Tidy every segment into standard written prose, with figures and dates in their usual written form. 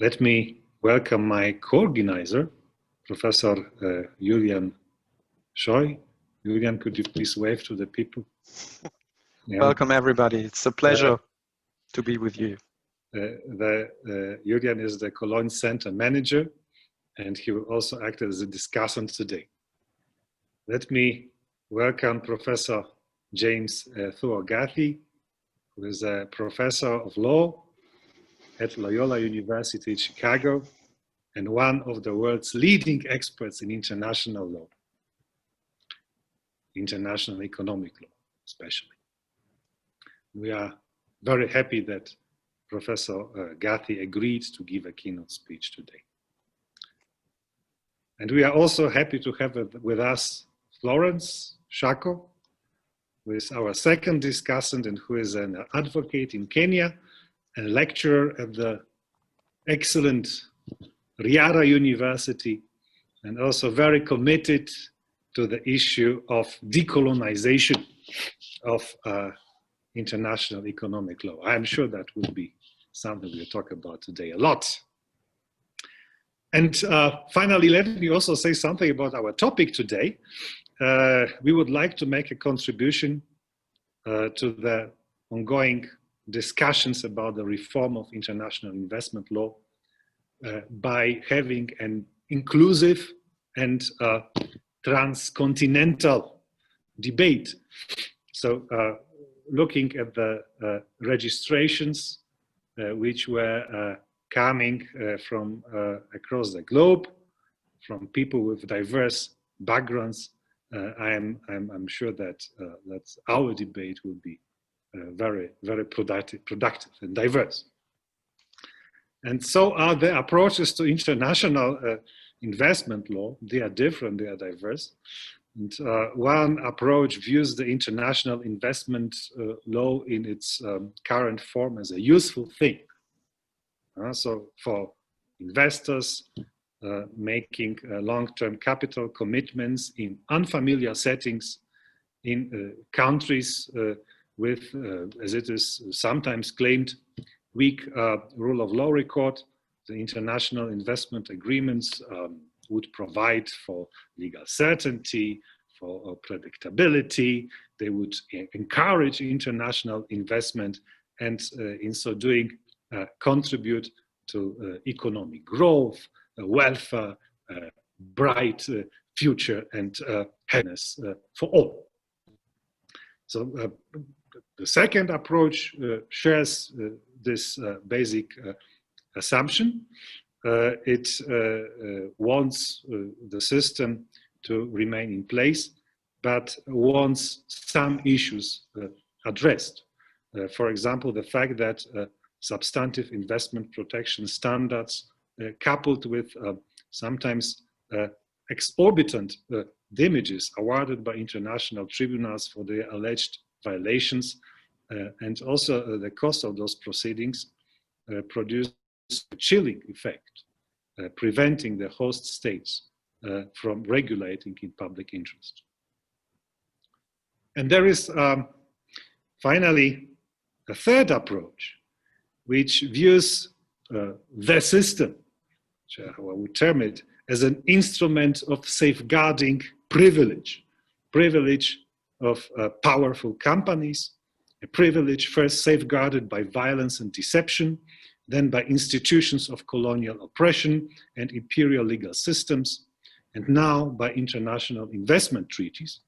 Let me welcome my co-organizer, Professor Julien Scheu. Julien, could you please wave to the people? Yeah. Welcome, everybody. It's a pleasure to be with you. Julien is the Cologne Center manager, and he will also act as a discussant today. Let me welcome Professor James Thuogathi, who is a professor of law at Loyola University in Chicago and one of the world's leading experts in international law, international economic law especially. We are very happy that Professor Gathi agreed to give a keynote speech today. And we are also happy to have with us Florence, Shako, who is our second discussant and who is an advocate in Kenya, a lecturer at the excellent Riara University, and also very committed to the issue of decolonization of international economic law. I am sure that will be something we'll talk about today a lot. And finally, let me also say something about our topic today. We would like to make a contribution to the ongoing discussions about the reform of international investment law by having an inclusive and transcontinental debate. So looking at the registrations which were coming from across the globe, from people with diverse backgrounds, I'm sure that our debate will be very productive and diverse. And so are the approaches to international investment law. They are different, they are diverse. And one approach views the international investment law in its current form as a useful thing. So for investors making long-term capital commitments in unfamiliar settings in countries with, as it is sometimes claimed, weak rule of law record, the international investment agreements would provide for legal certainty, for predictability. They would encourage international investment and in so doing contribute to economic growth, welfare, bright future and happiness for all. So the second approach shares this basic assumption. It wants the system to remain in place, but wants some issues addressed. For example, the fact that substantive investment protection standards coupled with sometimes exorbitant damages awarded by international tribunals for their alleged violations and also the cost of those proceedings produce a chilling effect, preventing the host states from regulating in public interest. And there is finally a third approach, which views the system, how I would term it, as an instrument of safeguarding privilege of powerful companies, a privilege first safeguarded by violence and deception, then by institutions of colonial oppression and imperial legal systems, and now by international investment treaties,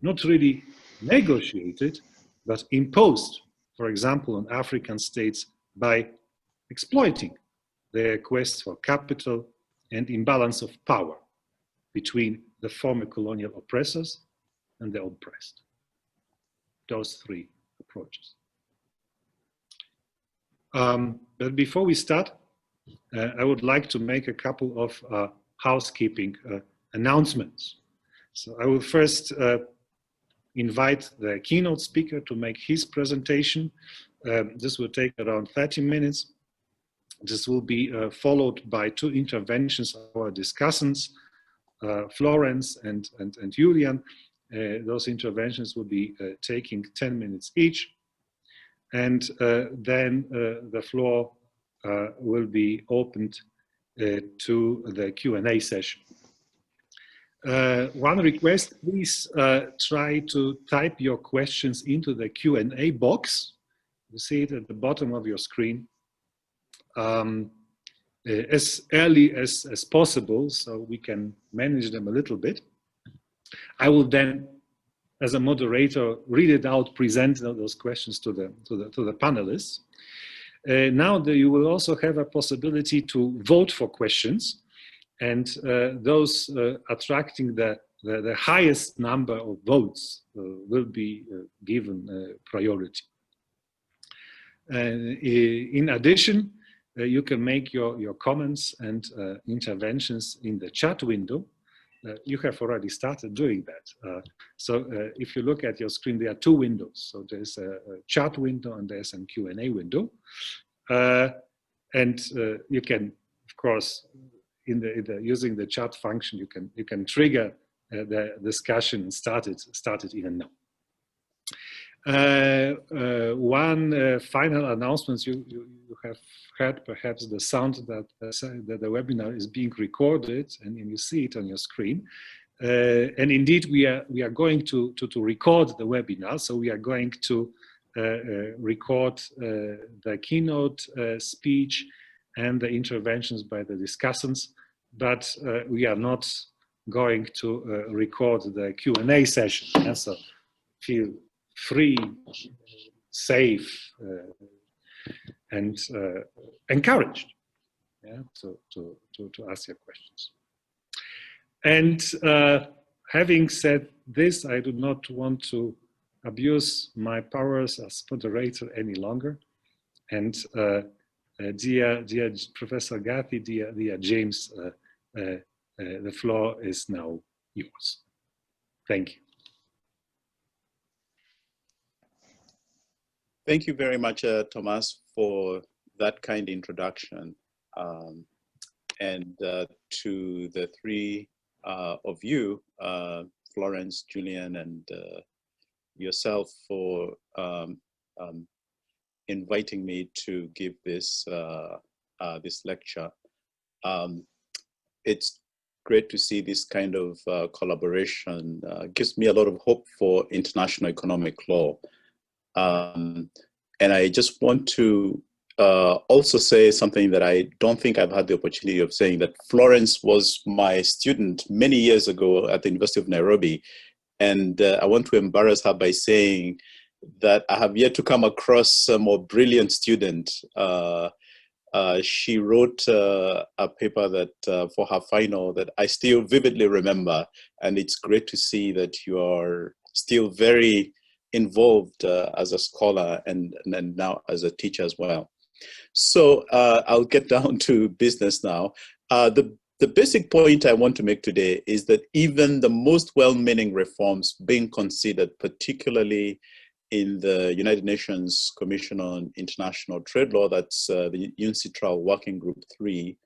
not really negotiated, but imposed, for example, on African states by exploiting their quest for capital and imbalance of power between the former colonial oppressors and the oppressed. Those three approaches. But before we start, I would like to make a couple of housekeeping announcements. So I will first invite the keynote speaker to make his presentation. This will take around 30 minutes. This will be followed by two interventions of our discussants, Florence and Julien. Those interventions will be taking 10 minutes each. And then the floor will be opened to the Q&A session. One request, please try to type your questions into the Q&A box. You see it at the bottom of your screen. As early as possible, so we can manage them a little bit. I will then, as a moderator, read it out, present those questions to the panelists. Now you will also have a possibility to vote for questions, and those attracting the highest number of votes will be given priority. In addition, you can make your comments and interventions in the chat window. You have already started doing that. So if you look at your screen, there are two windows. So there's a chat window and there's a Q&A window. And you can, of course, using the chat function, you can trigger the discussion and start it even now. One final announcement, you have heard perhaps the sound that the webinar is being recorded, and you see it on your screen. And indeed, we are going to record the webinar, so we are going to record the keynote speech and the interventions by the discussants, but we are not going to record the Q&A session. And so feel free, safe, and encouraged, yeah, to ask your questions. And having said this, I do not want to abuse my powers as moderator any longer. And dear Professor Gathi, dear James, the floor is now yours. Thank you. Thank you very much, Tomasz, for that kind introduction. And to the three of you, Florence, Julien, and yourself, for inviting me to give this this lecture. It's great to see this kind of collaboration. Gives me a lot of hope for international economic law. And I just want to also say something that I don't think I've had the opportunity of saying, that Florence was my student many years ago at the University of Nairobi. And I want to embarrass her by saying that I have yet to come across a more brilliant student. She wrote a paper that for her final that I still vividly remember. And it's great to see that you are still very involved as a scholar and now as a teacher as well. So I'll get down to business now. The basic point I want to make today is that even the most well-meaning reforms being considered, particularly in the United Nations Commission on International Trade Law, that's the UNCITRAL Working Group 3,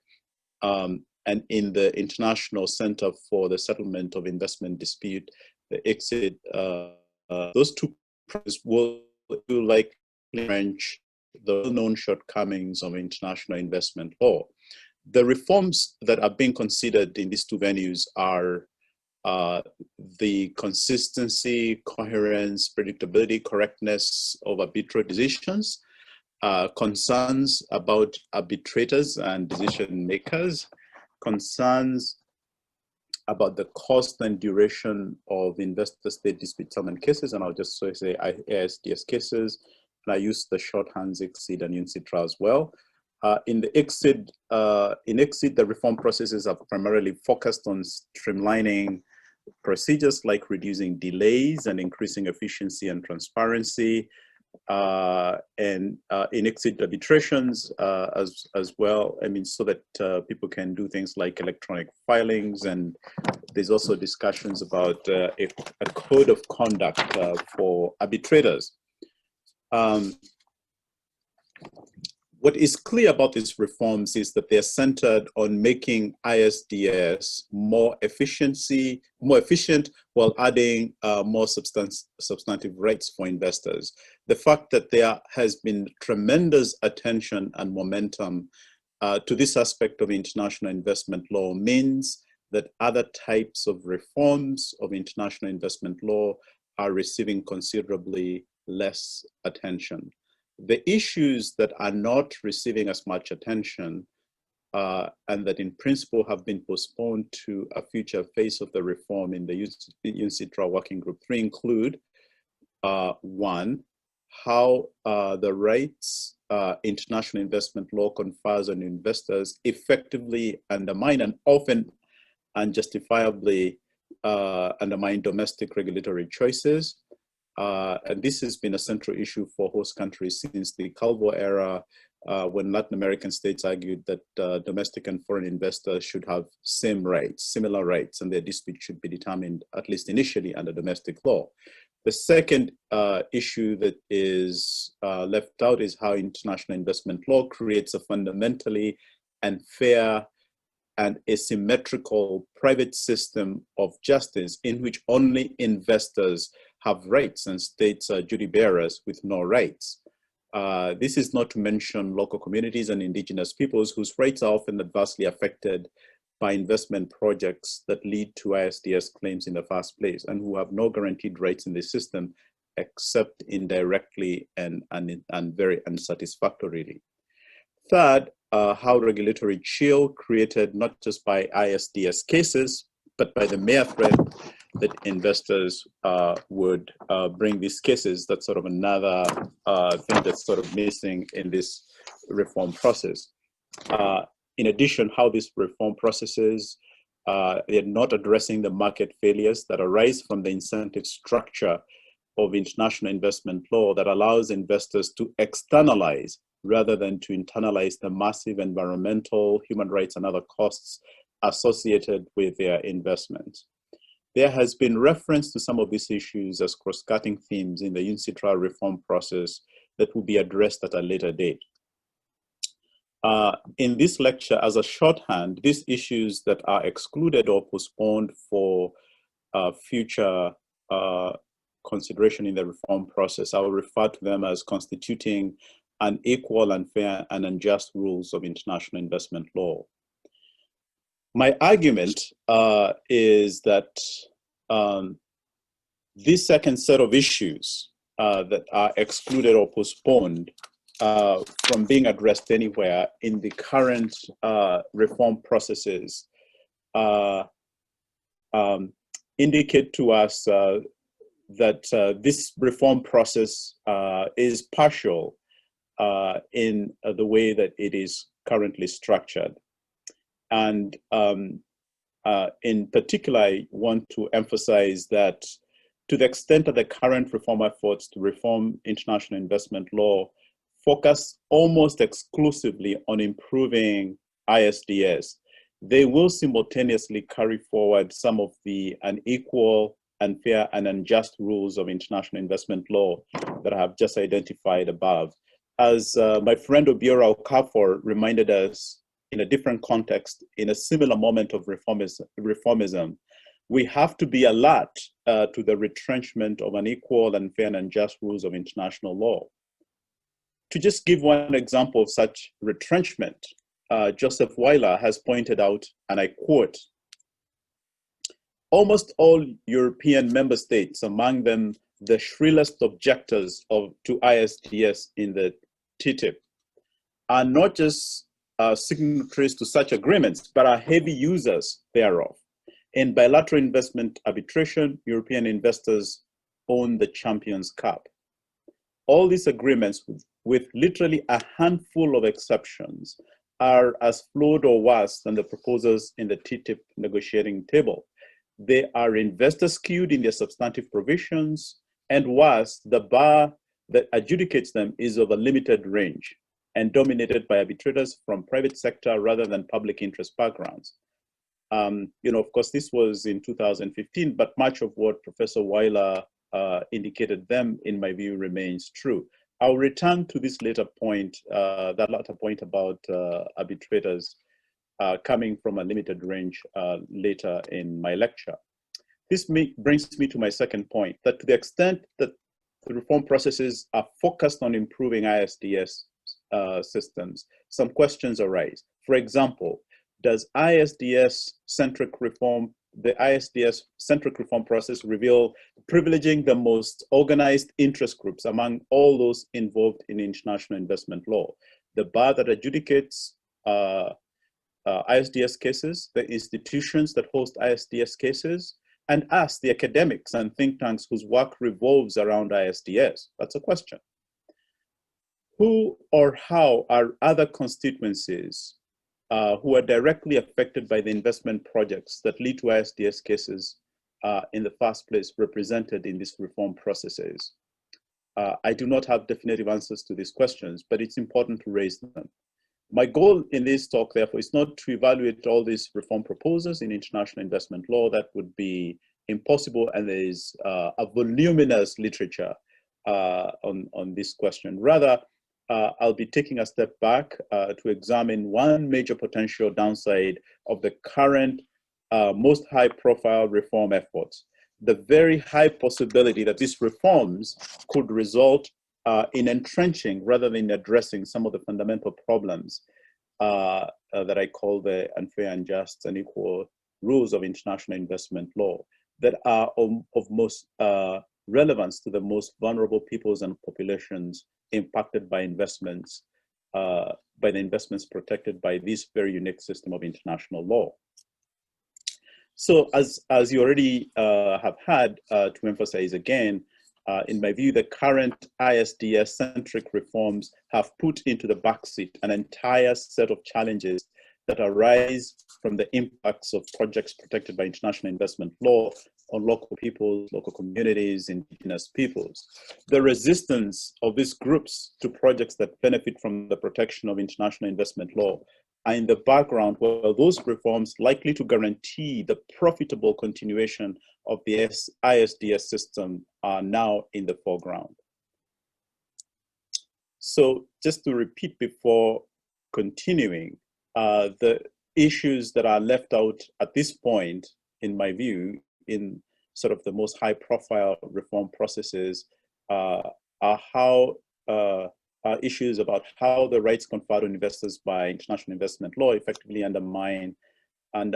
and in the International Center for the Settlement of Investment Dispute, the ICSID, those two projects will likely entrench the well-known shortcomings of international investment law. The reforms that are being considered in these two venues are the consistency, coherence, predictability, correctness of arbitral decisions, concerns about arbitrators and decision makers, concerns about the cost and duration of investor-state dispute settlement cases, and I'll just say AISDS cases, and I use the shorthands ICSID and UNCITRAL as well. In the ICSID, the reform processes are primarily focused on streamlining procedures like reducing delays and increasing efficiency and transparency. And in ICSID arbitrations as well, I mean, so that people can do things like electronic filings, and there's also discussions about a code of conduct for arbitrators. what is clear about these reforms is that they're centered on making ISDS more efficient while adding more substantive rights for investors. The fact that there has been tremendous attention and momentum to this aspect of international investment law means that other types of reforms of international investment law are receiving considerably less attention. The issues that are not receiving as much attention and that in principle have been postponed to a future phase of the reform in the UNCITRAL Working Group 3 include, one, how the rights international investment law confers on investors effectively undermine and often unjustifiably undermine domestic regulatory choices. And this has been a central issue for host countries since the Calvo era, when Latin American states argued that domestic and foreign investors should have similar rights, and their dispute should be determined, at least initially, under domestic law. The second issue that is left out is how international investment law creates a fundamentally unfair and asymmetrical private system of justice in which only investors have rights and states are duty bearers with no rights. This is not to mention local communities and indigenous peoples whose rights are often adversely affected by investment projects that lead to ISDS claims in the first place and who have no guaranteed rights in the system except indirectly and very unsatisfactorily. Third, how regulatory chill created not just by ISDS cases, but by the mere threat that investors would bring these cases. That's sort of another thing that's sort of missing in this reform process. In addition, how these reform processes, they're not addressing the market failures that arise from the incentive structure of international investment law that allows investors to externalize rather than to internalize the massive environmental, human rights, and other costs associated with their investments. There has been reference to some of these issues as cross-cutting themes in the UNCITRAL reform process that will be addressed at a later date. In this lecture, as a shorthand, these issues that are excluded or postponed for future consideration in the reform process, I will refer to them as constituting unequal, unfair, and unjust rules of international investment law. My argument is that this second set of issues that are excluded or postponed from being addressed anywhere in the current reform processes indicate to us that this reform process is partial in the way that it is currently structured. And in particular, I want to emphasize that to the extent that the current reform efforts to reform international investment law focus almost exclusively on improving ISDS, they will simultaneously carry forward some of the unequal, unfair, and unjust rules of international investment law that I have just identified above. As my friend Obiora Okafor reminded us in a different context, in a similar moment of reformism, we have to be alert to the retrenchment of unequal, unfair, and unjust rules of international law. To just give one example of such retrenchment, Joseph Weiler has pointed out, and I quote, almost all European member states, among them the shrillest objectors to ISDS in the TTIP, are not just signatories to such agreements, but are heavy users thereof. In bilateral investment arbitration, European investors own the Champions Cup. All these agreements, with literally a handful of exceptions, are as flawed or worse than the proposals in the TTIP negotiating table. They are investor skewed in their substantive provisions, and worse, the bar that adjudicates them is of a limited range and dominated by arbitrators from private sector rather than public interest backgrounds. Of course, this was in 2015, but much of what Professor Weiler indicated then, in my view, remains true. I'll return to this later point, that latter point about arbitrators coming from a limited range later in my lecture. This brings me to my second point, that to the extent that the reform processes are focused on improving ISDS systems, some questions arise. For example, does the ISDS-centric reform process reveal privileging the most organized interest groups among all those involved in international investment law? The bar that adjudicates ISDS cases, the institutions that host ISDS cases, and us, the academics and think tanks whose work revolves around ISDS? That's a question. Who or how are other constituencies who are directly affected by the investment projects that lead to ISDS cases in the first place represented in these reform processes? I do not have definitive answers to these questions, but it's important to raise them. My goal in this talk, therefore, is not to evaluate all these reform proposals in international investment law. That would be impossible, and there is a voluminous literature on this question. Rather, I'll be taking a step back to examine one major potential downside of the current most high-profile reform efforts: the very high possibility that these reforms could result in entrenching rather than addressing some of the fundamental problems that I call the unfair, unjust, and equal rules of international investment law that are of most relevance to the most vulnerable peoples and populations impacted by investments, by the investments protected by this very unique system of international law. So as you already have had to emphasize again, in my view, the current ISDS-centric reforms have put into the backseat an entire set of challenges that arise from the impacts of projects protected by international investment law on local peoples, local communities, indigenous peoples. The resistance of these groups to projects that benefit from the protection of international investment law are in the background, while those reforms likely to guarantee the profitable continuation of the ISDS system are now in the foreground. So just to repeat before continuing, the issues that are left out at this point, in my view, in sort of the most high profile reform processes are issues about how the rights conferred on investors by international investment law effectively undermine and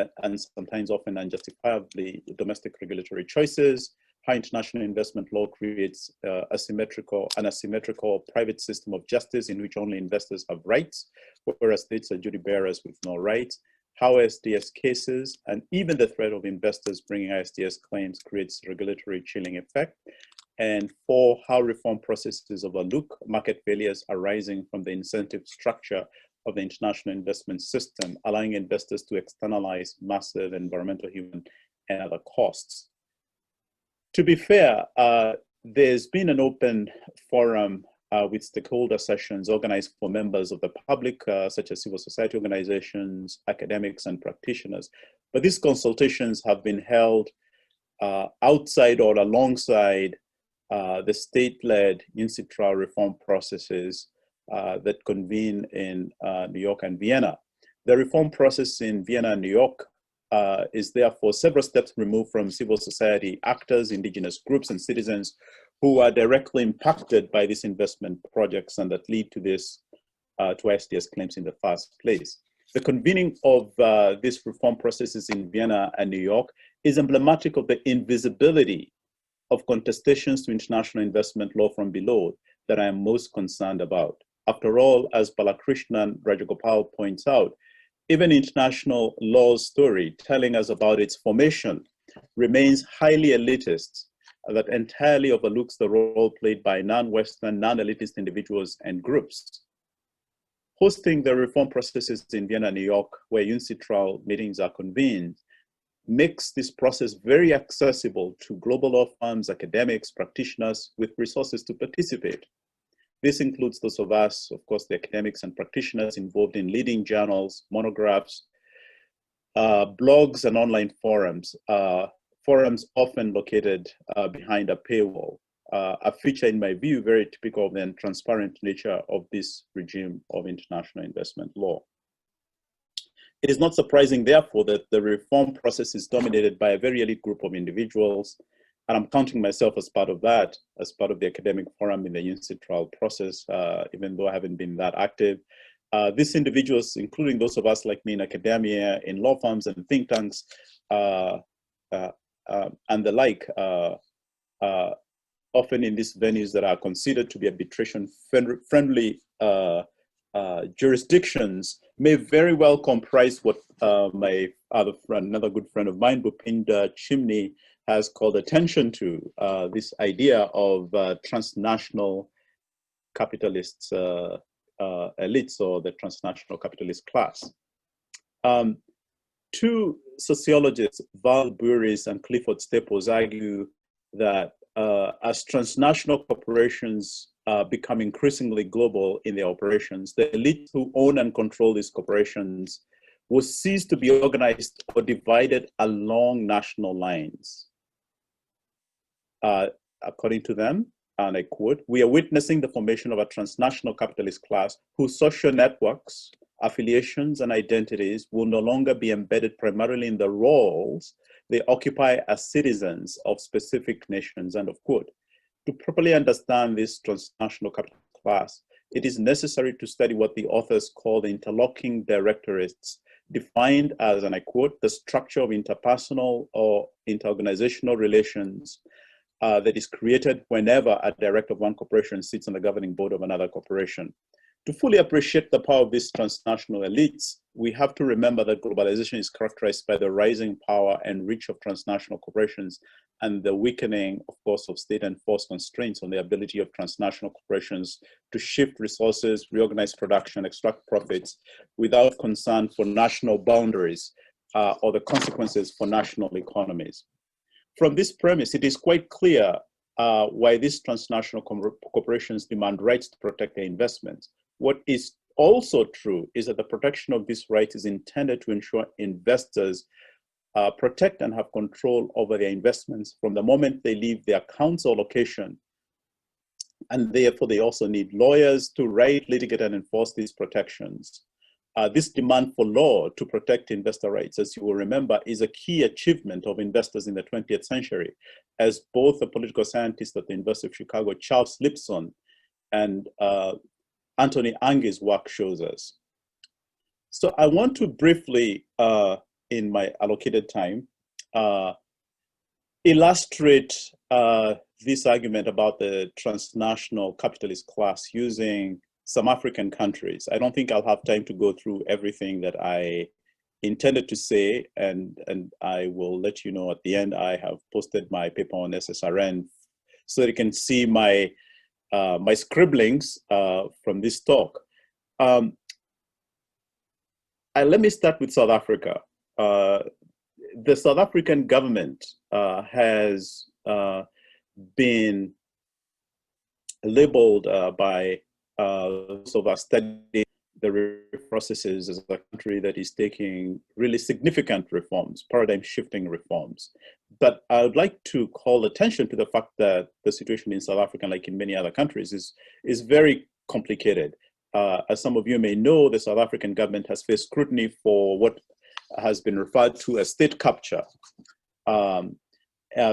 sometimes often unjustifiably domestic regulatory choices, how international investment law creates an asymmetrical private system of justice in which only investors have rights, whereas states are duty bearers with no rights, how ISDS cases and even the threat of investors bringing ISDS claims creates regulatory chilling effect, and for how reform processes overlook market failures arising from the incentive structure of the international investment system, allowing investors to externalize massive environmental, human, and other costs. To be fair, there's been an open forum with stakeholder sessions organized for members of the public, such as civil society organizations, academics, and practitioners. But these consultations have been held outside or alongside the state-led UNCITRAL reform processes that convene in New York and Vienna. The reform process in Vienna and New York is therefore several steps removed from civil society actors, indigenous groups, and citizens who are directly impacted by these investment projects and that lead to this, to ISDS claims in the first place. The convening of these reform processes in Vienna and New York is emblematic of the invisibility of contestations to international investment law from below that I am most concerned about. After all, as Balakrishnan Rajagopal points out, even international law's story telling us about its formation remains highly elitist that entirely overlooks the role played by non-Western, non-elitist individuals and groups. Hosting the reform processes in Vienna and New York, where UNCITRAL meetings are convened, makes this process very accessible to global law firms, academics, practitioners with resources to participate. This includes those of us, of course, the academics and practitioners involved in leading journals, monographs, blogs, and online forums, forums often located behind a paywall. a feature, in my view, very typical of the transparent nature of this regime of international investment law. It is not surprising, therefore, that the reform process is dominated by a very elite group of individuals, and I'm counting myself as part of that, as part of the academic forum in the UNCIT trial process, even though I haven't been that active. These individuals, including those of us like me in academia, in law firms and think tanks, and the like, often in these venues that are considered to be arbitration-friendly jurisdictions, may very well comprise what my other friend, another good friend of mine, Bhupinder Chimney, has called attention to, this idea of transnational capitalist elites, or the transnational capitalist class. Two sociologists, Val Buris and Clifford Staples, argue that as transnational corporations become increasingly global in their operations, the elites who own and control these corporations will cease to be organized or divided along national lines. According to them, and I quote, "We are witnessing the formation of a transnational capitalist class whose social networks, affiliations, and identities will no longer be embedded primarily in the roles they occupy as citizens of specific nations," end of quote. To properly understand this transnational capitalist class, it is necessary to study what the authors call the interlocking directorates, defined as, and I quote, "the structure of interpersonal or interorganizational relations that is created whenever a director of one corporation sits on the governing board of another corporation." To fully appreciate the power of these transnational elites, we have to remember that globalization is characterized by the rising power and reach of transnational corporations and the weakening, of course, of state enforced constraints on the ability of transnational corporations to shift resources, reorganize production, extract profits without concern for national boundaries or the consequences for national economies. From this premise, it is quite clear why these transnational corporations demand rights to protect their investments. What is also true is that the protection of these rights is intended to ensure investors protect and have control over their investments from the moment they leave their accounts or location. And therefore, they also need lawyers to write, litigate, and enforce these protections. This demand for law to protect investor rights, as you will remember, is a key achievement of investors in the 20th century, as both the political scientist at the University of Chicago, Charles Lipson, and Anthony Ange's work shows us. So I want to briefly, in my allocated time, illustrate this argument about the transnational capitalist class using some African countries. I don't think I'll have time to go through everything that I intended to say, and I will let you know at the end. I have posted my paper on SSRN so that you can see my my scribblings from this talk. Let me start with South Africa. The South African government has been labeled by sort of studying the processes as a country that is taking really significant reforms, paradigm shifting reforms. But I would like to call attention to the fact that the situation in South Africa, like in many other countries, is very complicated. As some of you may know, the South African government has faced scrutiny for what has been referred to as state capture.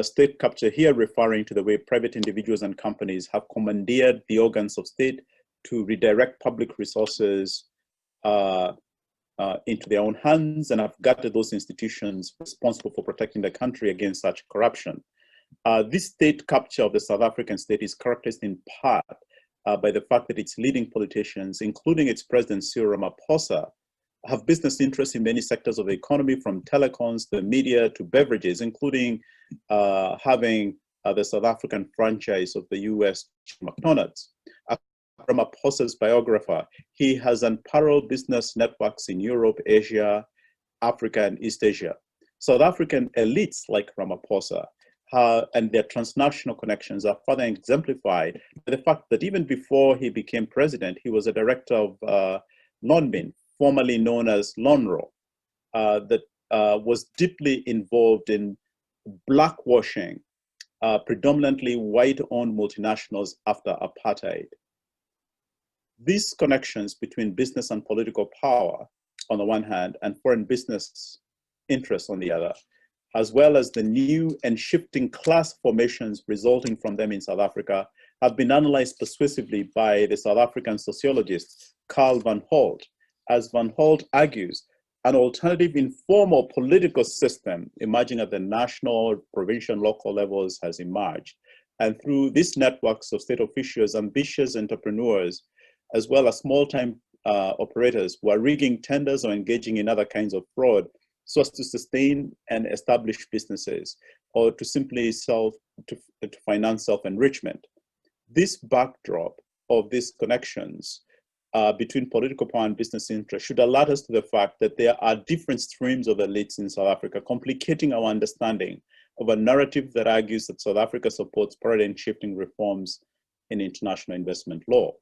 State capture here referring to the way private individuals and companies have commandeered the organs of state to redirect public resources into their own hands and have gutted those institutions responsible for protecting the country against such corruption. This state capture of the South African state is characterized in part by the fact that its leading politicians, including its president Cyril Ramaphosa, have business interests in many sectors of the economy, from telecoms, the media, to beverages, including having the South African franchise of the US McDonald's. Ramaphosa's biographer, he has unparalleled business networks in Europe, Asia, Africa, and East Asia. South African elites like Ramaphosa and their transnational connections are further exemplified by the fact that even before he became president, he was a director of Lonmin, formerly known as Lonro, that was deeply involved in blackwashing predominantly white-owned multinationals after apartheid. These connections between business and political power on the one hand and foreign business interests on the other, as well as the new and shifting class formations resulting from them in South Africa, have been analyzed persuasively by the South African sociologist Carl van Holt. As van Holt argues, an alternative informal political system emerging at the national, provincial, local levels has emerged. And through these networks of state officials, ambitious entrepreneurs, as well as small-time operators who are rigging tenders or engaging in other kinds of fraud so as to sustain and establish businesses or to simply to finance self-enrichment. This backdrop of these connections between political power and business interests should alert us to the fact that there are different streams of elites in South Africa, complicating our understanding of a narrative that argues that South Africa supports paradigm-shifting reforms in international investment law.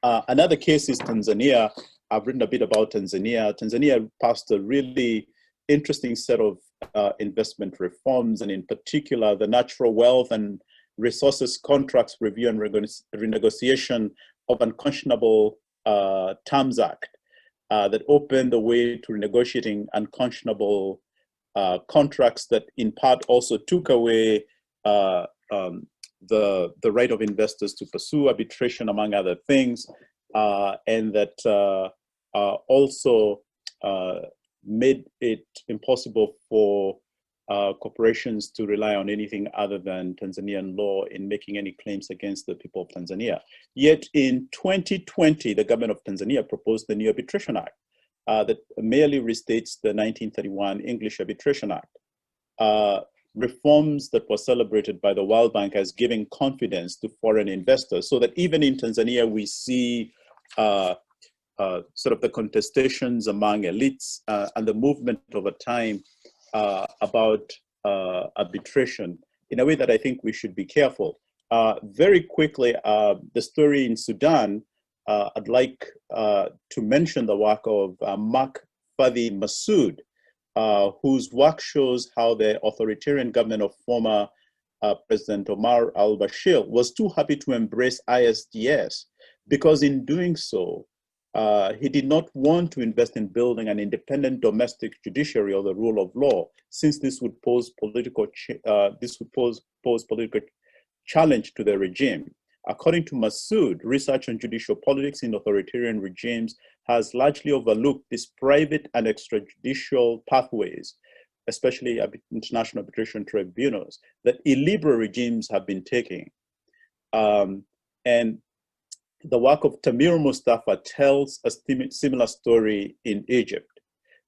Another case is Tanzania. I've written a bit about Tanzania. Tanzania passed a really interesting set of investment reforms, and in particular, the Natural Wealth and Resources Contracts Review and Renegotiation of Unconscionable Terms Act that opened the way to negotiating unconscionable contracts that in part also took away the right of investors to pursue arbitration, among other things, and that also made it impossible for corporations to rely on anything other than Tanzanian law in making any claims against the people of Tanzania. Yet in 2020, the government of Tanzania proposed the new Arbitration Act that merely restates the 1931 English Arbitration Act. Reforms that were celebrated by the World Bank as giving confidence to foreign investors, so that even in Tanzania we see sort of the contestations among elites and the movement over time about arbitration in a way that I think we should be careful. Very quickly, the story in Sudan, I'd like to mention the work of Mark Fadi Massoud, whose work shows how the authoritarian government of former President Omar al-Bashir was too happy to embrace ISDS because in doing so, he did not want to invest in building an independent domestic judiciary or the rule of law, since this would pose political political challenge to the regime. According to Massoud, research on judicial politics in authoritarian regimes has largely overlooked these private and extrajudicial pathways, especially international arbitration tribunals, that illiberal regimes have been taking. And the work of Tamir Mustafa tells a similar story in Egypt.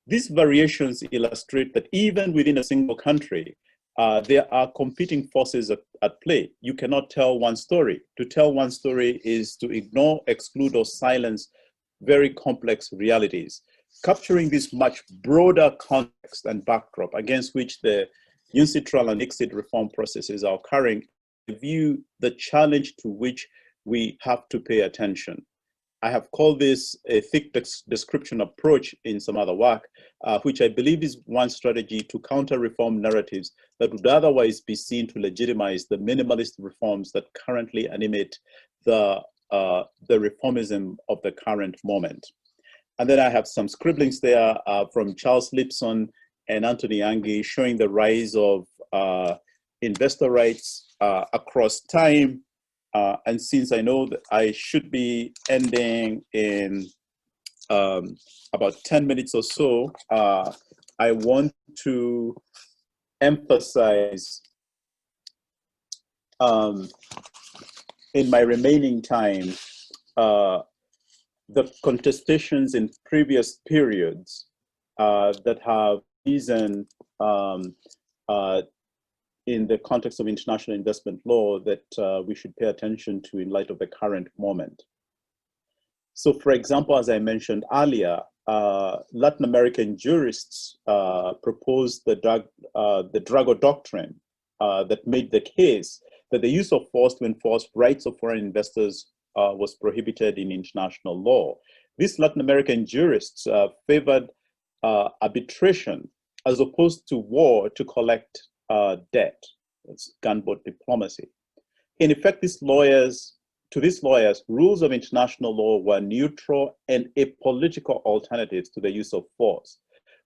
These variations illustrate that even within a single country, there are competing forces at play. You cannot tell one story. To tell one story is to ignore, exclude, or silence very complex realities. Capturing this much broader context and backdrop against which the UNCITRAL and ICSID reform processes are occurring, I view the challenge to which we have to pay attention. I have called this a thick description approach in some other work, which I believe is one strategy to counter reform narratives that would otherwise be seen to legitimize the minimalist reforms that currently animate the reformism of the current moment. And then I have some scribblings there from Charles Lipson and Anthony Angi showing the rise of investor rights across time. And since I know that I should be ending in about 10 minutes or so, I want to emphasize in my remaining time the contestations in previous periods that have arisen in the context of international investment law that we should pay attention to in light of the current moment. So for example, as I mentioned earlier, Latin American jurists proposed the Drago Doctrine that made the case that the use of force to enforce rights of foreign investors was prohibited in international law. These Latin American jurists favored arbitration as opposed to war to collect debt. gunboat diplomacy. In effect, these lawyers, rules of international law were neutral and apolitical alternatives to the use of force.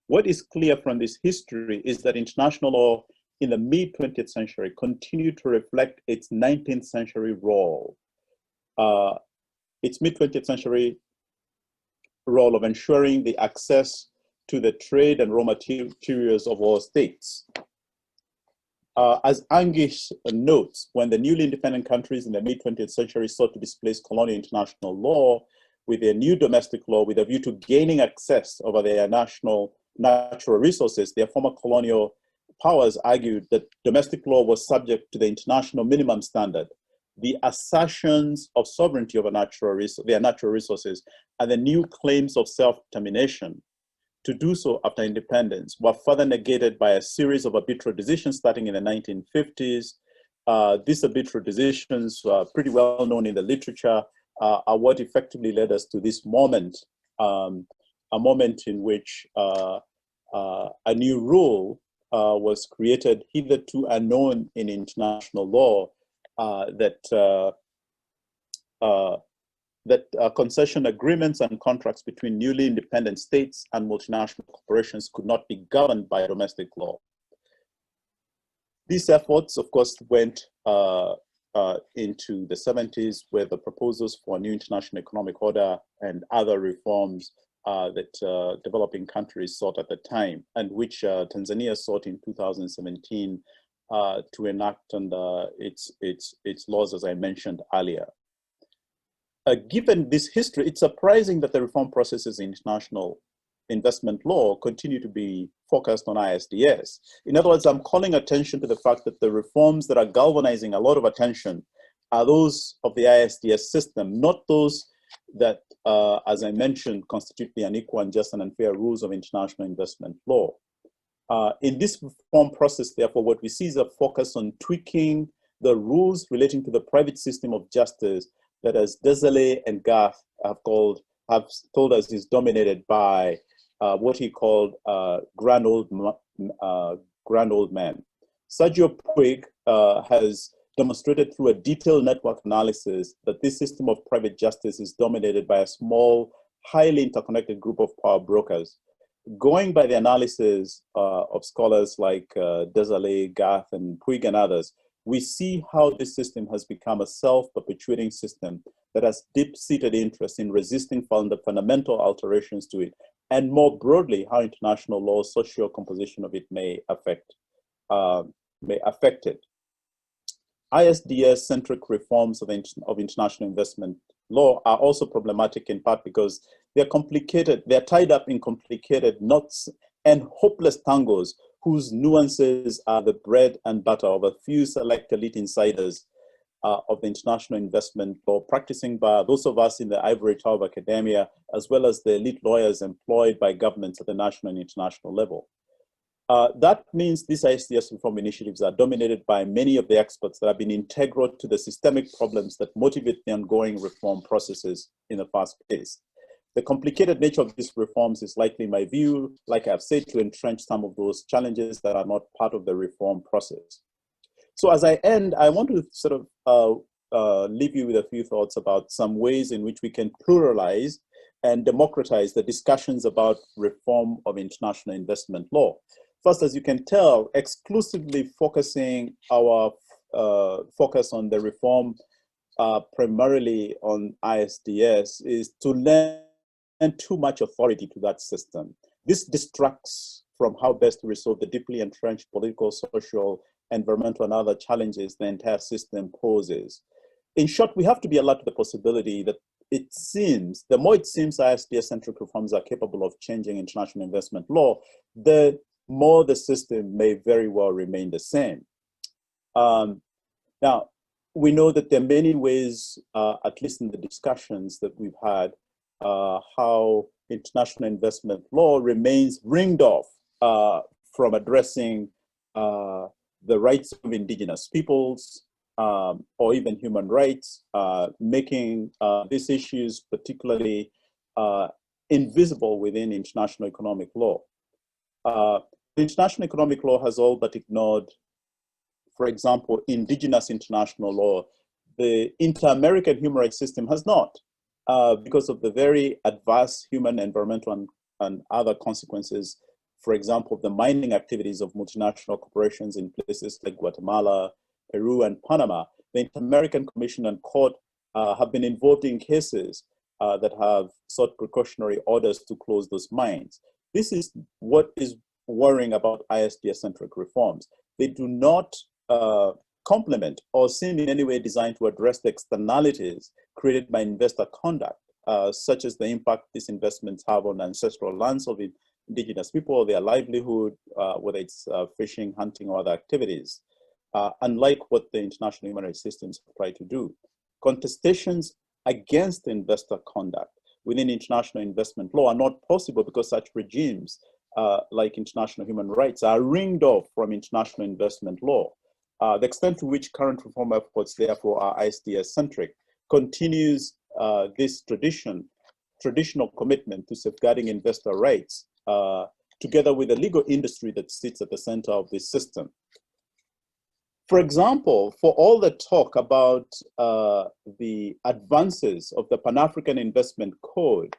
What is clear from this history is that international law in the mid-20th century continued to reflect its 19th century role. Its mid-20th century role of ensuring the access to the trade and raw materials of all states. As Angish notes, when the newly independent countries in the mid-20th century sought to displace colonial international law with their new domestic law with a view to gaining access over their natural resources, their former colonial powers argued that domestic law was subject to the international minimum standard. The assertions of sovereignty over their natural resources and the new claims of self-determination to do so after independence were further negated by a series of arbitrary decisions starting in the 1950s. These arbitrary decisions, pretty well known in the literature, are what effectively led us to this moment, a moment in which a new rule was created, hitherto unknown in international law, that concession agreements and contracts between newly independent states and multinational corporations could not be governed by domestic law. These efforts, of course, went into the 70s, where the proposals for a new international economic order and other reforms that developing countries sought at the time, and which Tanzania sought in 2017 to enact under its laws, as I mentioned earlier. Given this history, it's surprising that the reform processes in international investment law continue to be focused on ISDS. In other words, I'm calling attention to the fact that the reforms that are galvanizing a lot of attention are those of the ISDS system, not those that, as I mentioned, constitute the unequal, unjust, and unfair rules of international investment law. In this reform process, therefore, what we see is a focus on tweaking the rules relating to the private system of justice that, as Desale and Garth have told us, is dominated by what he called grand old man. Sergio Puig has demonstrated through a detailed network analysis that this system of private justice is dominated by a small, highly interconnected group of power brokers. Going by the analysis of scholars like Desale, Garth, and Puig and others, we see how this system has become a self-perpetuating system that has deep-seated interest in resisting fundamental alterations to it, and more broadly, how international law's social composition of it may affect it. ISDS-centric reforms of international investment law are also problematic in part because they're complicated, they're tied up in complicated knots and hopeless tangos whose nuances are the bread and butter of a few select elite insiders of the international investment law, practicing by those of us in the ivory tower of academia, as well as the elite lawyers employed by governments at the national and international level. That means these ISDS reform initiatives are dominated by many of the experts that have been integral to the systemic problems that motivate the ongoing reform processes in the first place. The complicated nature of these reforms is likely, in my view, like I've said, to entrench some of those challenges that are not part of the reform process. So as I end, I want to sort of leave you with a few thoughts about some ways in which we can pluralize and democratize the discussions about reform of international investment law. First, as you can tell, exclusively focusing our focus on the reform primarily on ISDS is to lend too much authority to that system. This distracts from how best to resolve the deeply entrenched political, social, environmental, and other challenges the entire system poses. In short, we have to be alert to the possibility that it seems, the more it seems ISDS-centric reforms are capable of changing international investment law, the more the system may very well remain the same. Now, we know that there are many ways, at least in the discussions that we've had, how international investment law remains ringed off from addressing the rights of indigenous peoples or even human rights, making these issues particularly invisible within international economic law. International economic law has all but ignored for example, indigenous international law, the inter-American human rights system has not, because of the very adverse human, environmental, and other consequences, for example, the mining activities of multinational corporations in places like Guatemala, Peru, and Panama. The Inter-American Commission and Court have been involved in cases that have sought precautionary orders to close those mines. This is what is worrying about ISDS-centric reforms. They do not complement or seem in any way designed to address the externalities created by investor conduct, such as the impact these investments have on ancestral lands of indigenous people, their livelihood, whether it's fishing, hunting, or other activities, unlike what the international human rights systems try to do. Contestations against investor conduct within international investment law are not possible because such regimes, like international human rights, are ringed off from international investment law. The extent to which current reform efforts, therefore, are ISDS-centric continues this traditional commitment to safeguarding investor rights, together with the legal industry that sits at the center of this system. For example, for all the talk about the advances of the Pan-African Investment Code,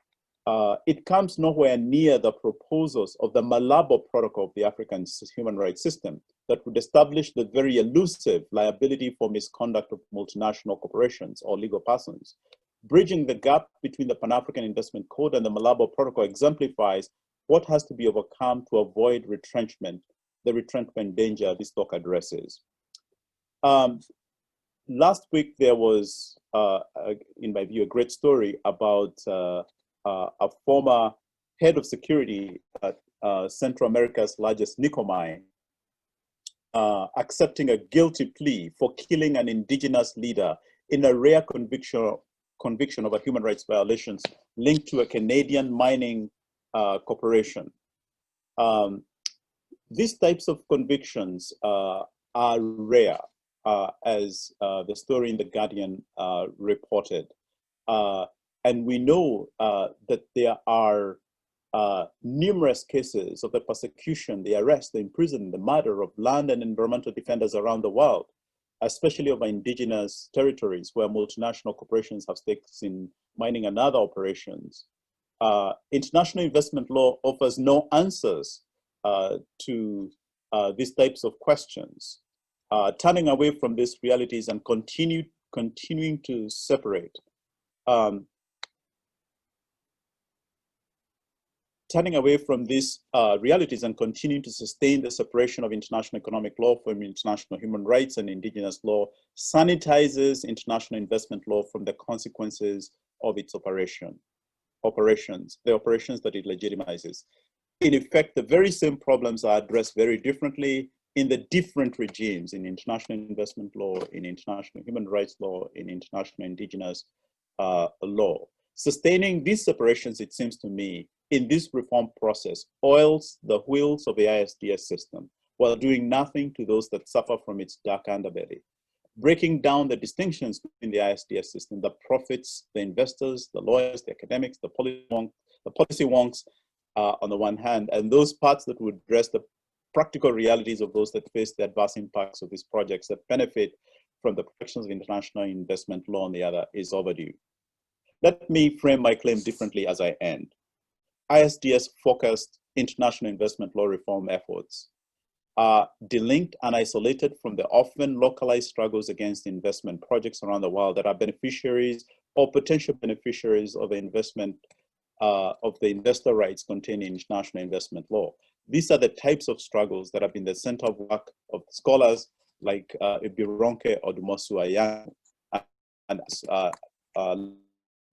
it comes nowhere near the proposals of the Malabo Protocol of the African Human Rights System that would establish the very elusive liability for misconduct of multinational corporations or legal persons. Bridging the gap between the Pan-African Investment Code and the Malabo Protocol exemplifies what has to be overcome to avoid retrenchment, the retrenchment danger this talk addresses. Last week, there was, in my view, a great story about a former head of security at Central America's largest nickel mine, accepting a guilty plea for killing an indigenous leader in a rare conviction of a human rights violations linked to a Canadian mining corporation. These types of convictions are rare, as the story in The Guardian reported. And we know that there are numerous cases of the persecution, the arrest, the imprisonment, the murder of land and environmental defenders around the world, especially over indigenous territories where multinational corporations have stakes in mining and other operations. International investment law offers no answers to these types of questions. Turning away from these realities and continuing to separate. Turning away from these realities and continuing to sustain the separation of international economic law from international human rights and indigenous law sanitizes international investment law from the consequences of its operations, the operations that it legitimizes. In effect, the very same problems are addressed very differently in the different regimes in international investment law, in international human rights law, in international indigenous law. Sustaining these separations, it seems to me, in this reform process, oils the wheels of the ISDS system while doing nothing to those that suffer from its dark underbelly. Breaking down the distinctions between the ISDS system, the profits, the investors, the lawyers, the academics, the policy wonks on the one hand, and those parts that would address the practical realities of those that face the adverse impacts of these projects that benefit from the protections of international investment law on the other is overdue. Let me frame my claim differently as I end. ISDS-focused international investment law reform efforts are delinked and isolated from the often localized struggles against investment projects around the world that are beneficiaries or potential beneficiaries of the investment of the investor rights contained in international investment law. These are the types of struggles that have been the center of work of scholars like Ibironke or Dumosu Ayang, and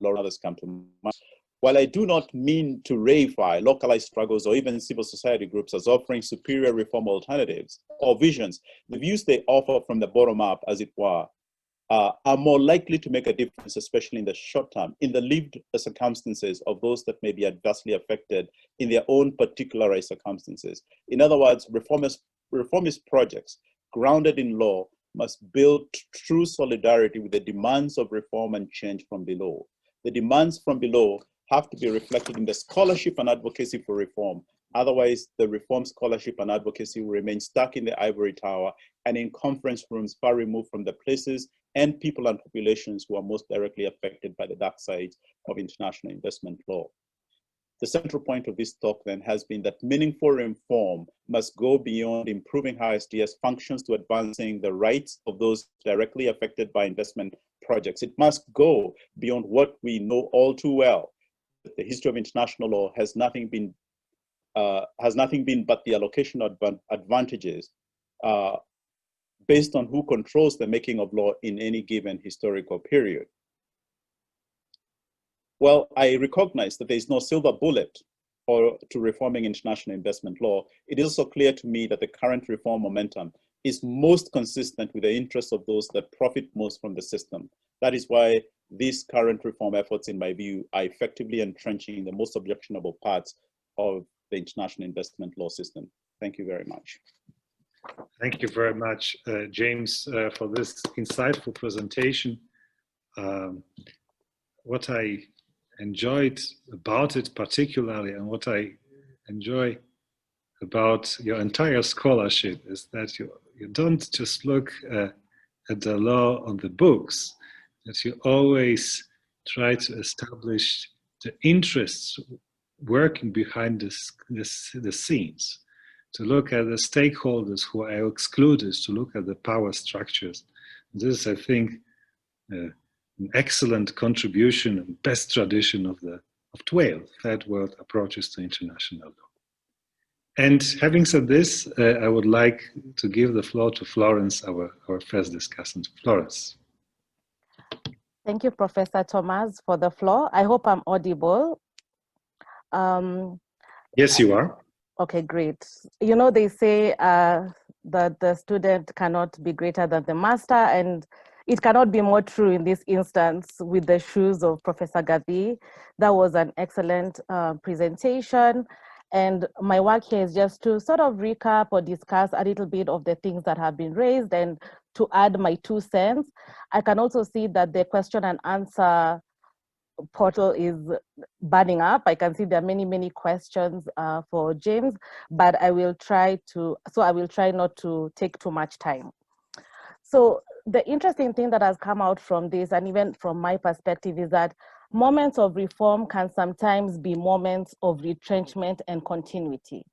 others come to mind. While I do not mean to reify localized struggles or even civil society groups as offering superior reform alternatives or visions, the views they offer from the bottom up, as it were, are more likely to make a difference, especially in the short term, in the lived circumstances of those that may be adversely affected in their own particularized circumstances. In other words, reformist projects grounded in law must build true solidarity with the demands of reform and change from below. The demands from below have to be reflected in the scholarship and advocacy for reform Otherwise, the reform scholarship and advocacy will remain stuck in the ivory tower and in conference rooms far removed from the places and people and populations who are most directly affected by the dark side of international investment law. The central point of this talk then has been that meaningful reform must go beyond improving how SDS functions to advancing the rights of those directly affected by investment projects. It must go beyond what we know all too well. The history of international law has nothing been but the allocation of advantages based on who controls the making of law in any given historical period. Well, I recognize that there is no silver bullet to reforming international investment law. It is also clear to me that the current reform momentum is most consistent with the interests of those that profit most from the system. That is why these current reform efforts, in my view, are effectively entrenching the most objectionable parts of the international investment law system. Thank you very much. Thank you very much, James, for this insightful presentation. What I enjoyed about it particularly, and what I enjoy about your entire scholarship, is that you don't just look at the law on the books, that you always try to establish the interests working behind the scenes, to look at the stakeholders who are excluded, to look at the power structures. This is, I think, an excellent contribution and best tradition of 12 third world approaches to international law. And having said this, I would like to give the floor to Florence, our first discussant. Florence. Thank you, Professor Tomasz, for the floor. I hope I'm audible. Yes, you are. Okay, great. You know, they say that the student cannot be greater than the master, and it cannot be more true in this instance with the shoes of Professor Gadhi. That was an excellent presentation. And my work here is just to sort of recap or discuss a little bit of the things that have been raised and to add my 2 cents. I can also see that the question and answer portal is burning up. I can see there are many, many questions for James, but I will try not to take too much time. So the interesting thing that has come out from this, and even from my perspective, is that moments of reform can sometimes be moments of retrenchment and continuity.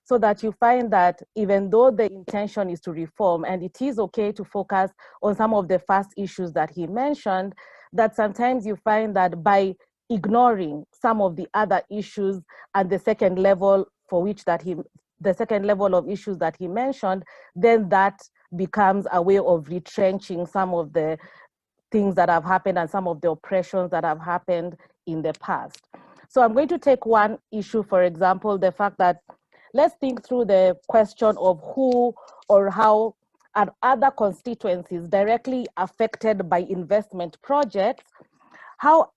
So that you find that even though the intention is to reform, and it is okay to focus on some of the first issues that he mentioned, that sometimes you find that by ignoring some of the other issues and the second level of issues that he mentioned, then that becomes a way of retrenching some of the things that have happened and some of the oppressions that have happened in the past. So I'm going to take one issue, for example, the fact that let's think through the question of who or how are other constituencies directly affected by investment projects, how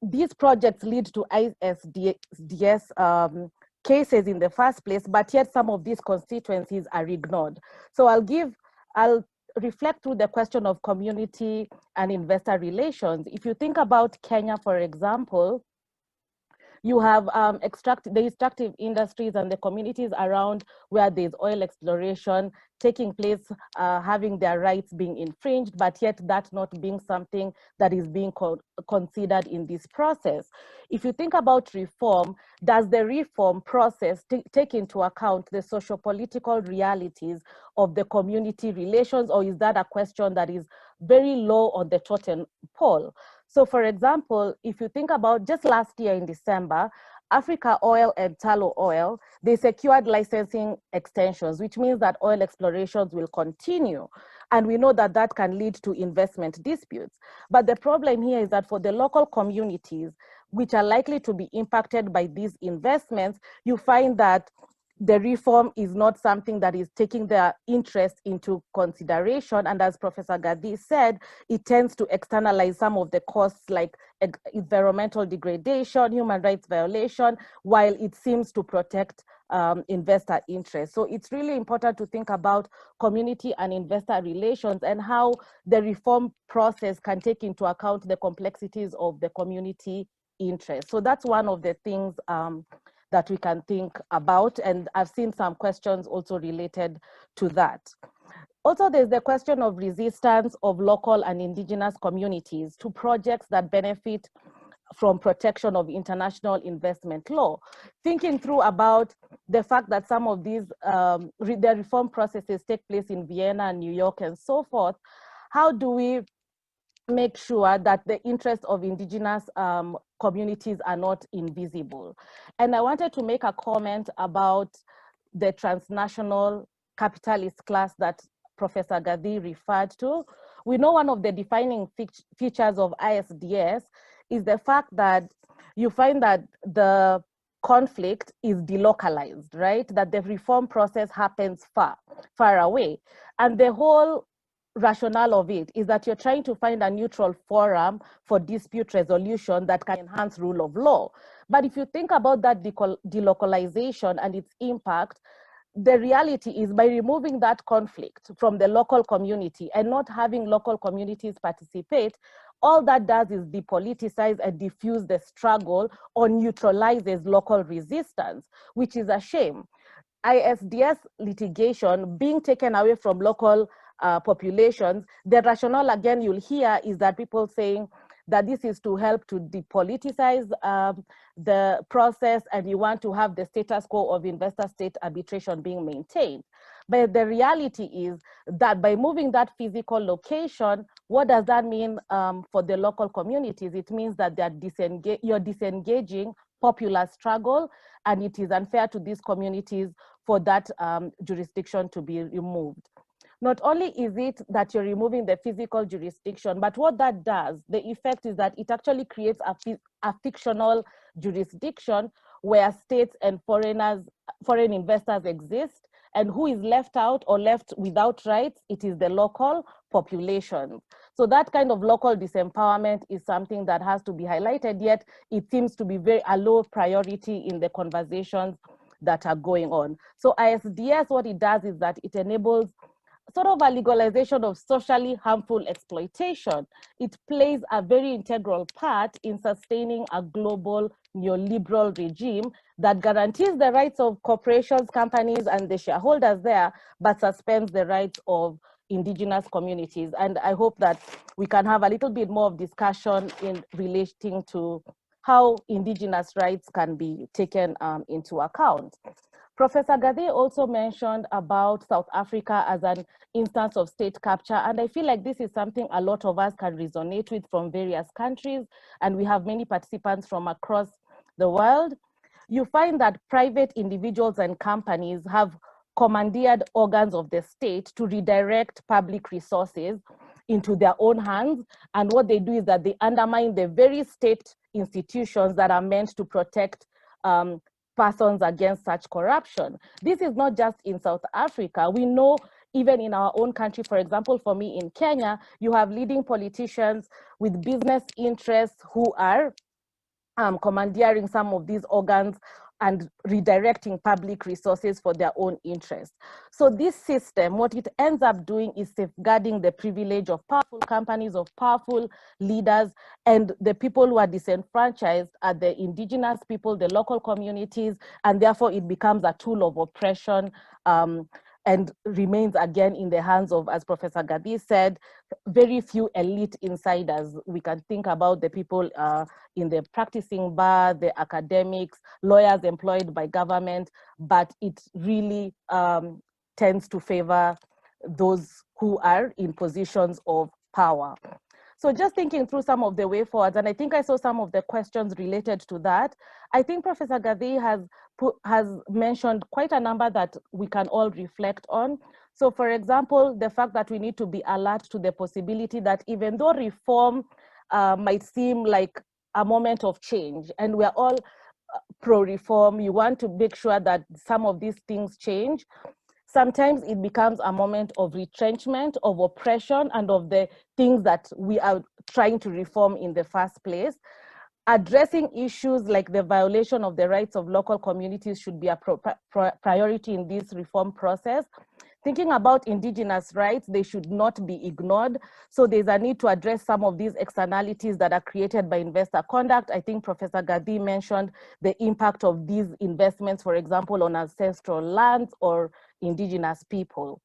these projects lead to ISDS cases in the first place, but yet some of these constituencies are ignored. So I'll reflect through the question of community and investor relations. If you think about Kenya, for example, you have the extractive industries and the communities around where there's oil exploration taking place, having their rights being infringed, but yet that not being something that is being considered in this process. If you think about reform, does the reform process take into account the socio-political realities of the community relations, or is that a question that is very low on the totem pole? So for example, if you think about just last year in December, Africa Oil and Tullow Oil, they secured licensing extensions, which means that oil explorations will continue. And we know that that can lead to investment disputes. But the problem here is that for the local communities, which are likely to be impacted by these investments, you find that the reform is not something that is taking their interest into consideration. And as Professor Gadhi said, it tends to externalize some of the costs like environmental degradation, human rights violation, while it seems to protect investor interests. So it's really important to think about community and investor relations and how the reform process can take into account the complexities of the community interest. So that's one of the things that we can think about. And I've seen some questions also related to that. Also, there's the question of resistance of local and indigenous communities to projects that benefit from protection of international investment law. Thinking through about the fact that some of these the reform processes take place in Vienna and New York and so forth, how do we make sure that the interests of indigenous communities are not invisible? And I wanted to make a comment about the transnational capitalist class that Professor Gadi referred to. We know one of the defining features of ISDS is the fact that you find that the conflict is delocalized, right? That the reform process happens far away. And the whole rationale of it is that you're trying to find a neutral forum for dispute resolution that can enhance rule of law. But if you think about that delocalization and its impact, the reality is by removing that conflict from the local community and not having local communities participate, all that does is depoliticize and diffuse the struggle or neutralizes local resistance, which is a shame. ISDS litigation being taken away from local populations, the rationale again you'll hear is that people saying that this is to help to depoliticize the process, and you want to have the status quo of investor-state arbitration being maintained. But the reality is that by moving that physical location, what does that mean for the local communities? It means that you're disengaging popular struggle, and it is unfair to these communities for that jurisdiction to be removed. Not only is it that you're removing the physical jurisdiction, but what that does, the effect is that it actually creates a fictional jurisdiction where states and foreign investors exist, and who is left out or left without rights? It is the local population. So that kind of local disempowerment is something that has to be highlighted, yet it seems to be a low priority in the conversations that are going on. So ISDS, what it does is that it enables sort of a legalization of socially harmful exploitation. It plays a very integral part in sustaining a global neoliberal regime that guarantees the rights of corporations, companies, and the shareholders there, but suspends the rights of indigenous communities. And I hope that we can have a little bit more of discussion in relating to how indigenous rights can be taken into account. Professor Gade also mentioned about South Africa as an instance of state capture, and I feel like this is something a lot of us can resonate with from various countries, and we have many participants from across the world. You find that private individuals and companies have commandeered organs of the state to redirect public resources into their own hands, and what they do is that they undermine the very state institutions that are meant to protect persons against such corruption. This is not just in South Africa. We know even in our own country, for example, for me in Kenya, you have leading politicians with business interests who are commandeering some of these organs and redirecting public resources for their own interests. So this system, what it ends up doing is safeguarding the privilege of powerful companies, of powerful leaders, and the people who are disenfranchised are the indigenous people, the local communities, and therefore it becomes a tool of oppression and remains again in the hands of, as Professor Gadi said, very few elite insiders. We can think about the people in the practicing bar, the academics, lawyers employed by government, but it really tends to favor those who are in positions of power. So just thinking through some of the way forwards, and I think I saw some of the questions related to that. I think Professor Gadi has mentioned quite a number that we can all reflect on. So for example, the fact that we need to be alert to the possibility that even though reform might seem like a moment of change, and we're all pro-reform, you want to make sure that some of these things change, sometimes it becomes a moment of retrenchment, of oppression, and of the things that we are trying to reform in the first place. Addressing issues like the violation of the rights of local communities should be a priority in this reform process. Thinking about indigenous rights, they should not be ignored. So there's a need to address some of these externalities that are created by investor conduct. I think Professor Gadi mentioned the impact of these investments, for example, on ancestral lands or indigenous people.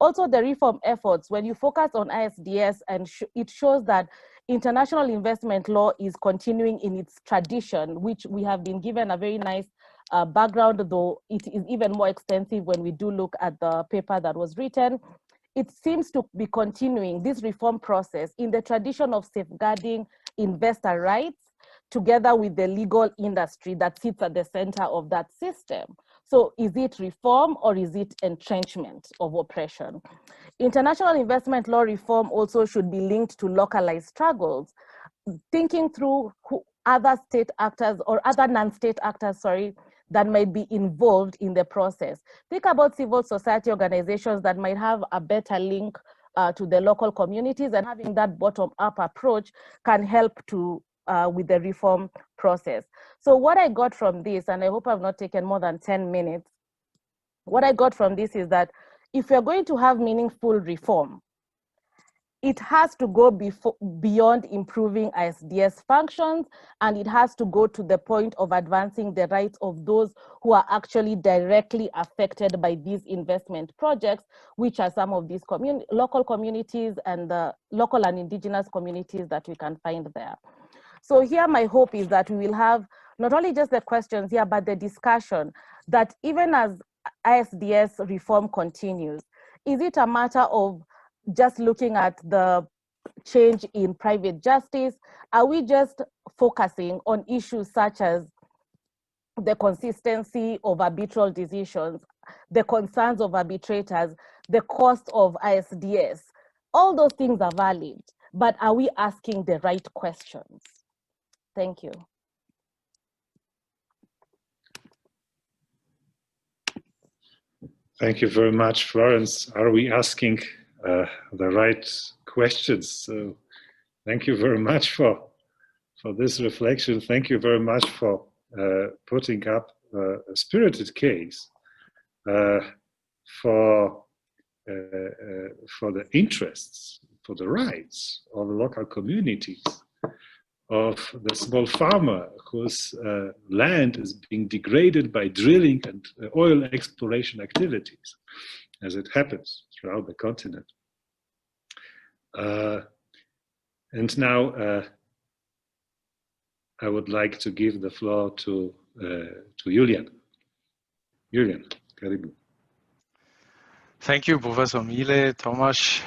Also, the reform efforts, when you focus on ISDS, and it shows that international investment law is continuing in its tradition, which we have been given a very nice background, though it is even more extensive when we do look at the paper that was written. It seems to be continuing this reform process in the tradition of safeguarding investor rights together with the legal industry that sits at the center of that system. So is it reform or is it entrenchment of oppression? International investment law reform also should be linked to localized struggles, thinking through who other state actors or other non-state actors, that might be involved in the process. Think about civil society organizations that might have a better link to the local communities, and having that bottom-up approach can help to with the reform process. So what I got from this, and I hope I've not taken more than 10 minutes, what I got from this is that if we're going to have meaningful reform, it has to go beyond improving ISDS functions, and it has to go to the point of advancing the rights of those who are actually directly affected by these investment projects, which are some of these local communities and the local and indigenous communities that we can find there. So here my hope is that we will have not only just the questions here, but the discussion that even as ISDS reform continues, is it a matter of just looking at the change in private justice? Are we just focusing on issues such as the consistency of arbitral decisions, the concerns of arbitrators, the cost of ISDS? All those things are valid, but are we asking the right questions? Thank you. Thank you very much, Florence. Are we asking the right questions? So thank you very much for this reflection. Thank you very much for putting up a spirited case for the interests, for the rights of the local communities, of the small farmer whose land is being degraded by drilling and oil exploration activities, as it happens throughout the continent. And now I would like to give the floor to Julien. Julien, karibu. Thank you, Professor Miliej, Tomasz.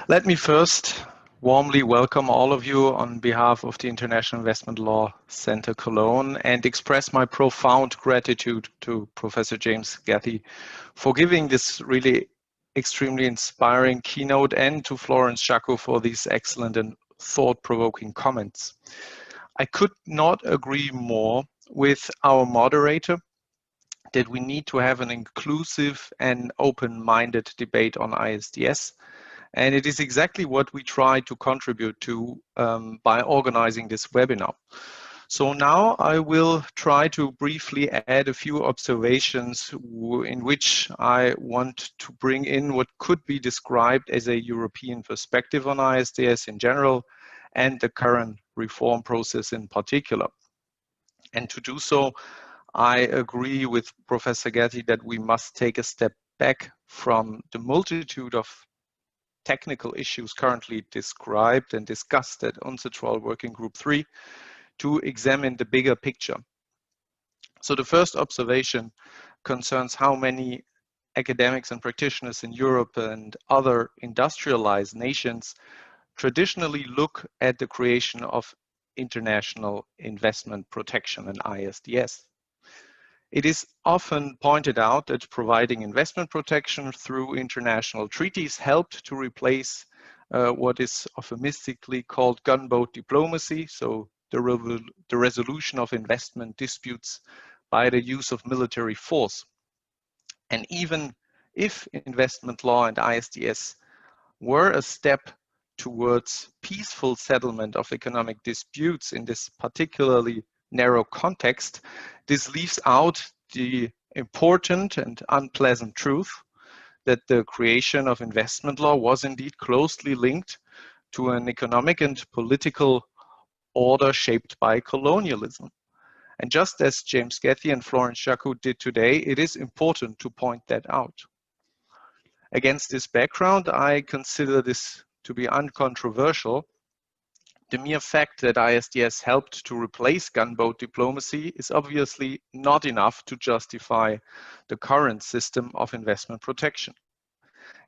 Let me first warmly welcome all of you on behalf of the International Investment Law Center Cologne and express my profound gratitude to Professor James Gathy for giving this really extremely inspiring keynote, and to Florence Shako for these excellent and thought-provoking comments. I could not agree more with our moderator that we need to have an inclusive and open-minded debate on ISDS. And it is exactly what we try to contribute to by organizing this webinar. So now I will try to briefly add a few observations in which I want to bring in what could be described as a European perspective on ISDS in general and the current reform process in particular. And to do so, I agree with Professor Gathy that we must take a step back from the multitude of technical issues currently described and discussed at UNCITRAL Working Group 3 to examine the bigger picture. So the first observation concerns how many academics and practitioners in Europe and other industrialized nations traditionally look at the creation of international investment protection and ISDS. It is often pointed out that providing investment protection through international treaties helped to replace what is euphemistically called gunboat diplomacy, so the resolution of investment disputes by the use of military force. And even if investment law and ISDS were a step towards peaceful settlement of economic disputes in this particularly narrow context, this leaves out the important and unpleasant truth that the creation of investment law was indeed closely linked to an economic and political order shaped by colonialism. And just as James Gethy and Florence Shako did today, it is important to point that out. Against this background, I consider this to be uncontroversial. The mere fact that ISDS helped to replace gunboat diplomacy is obviously not enough to justify the current system of investment protection.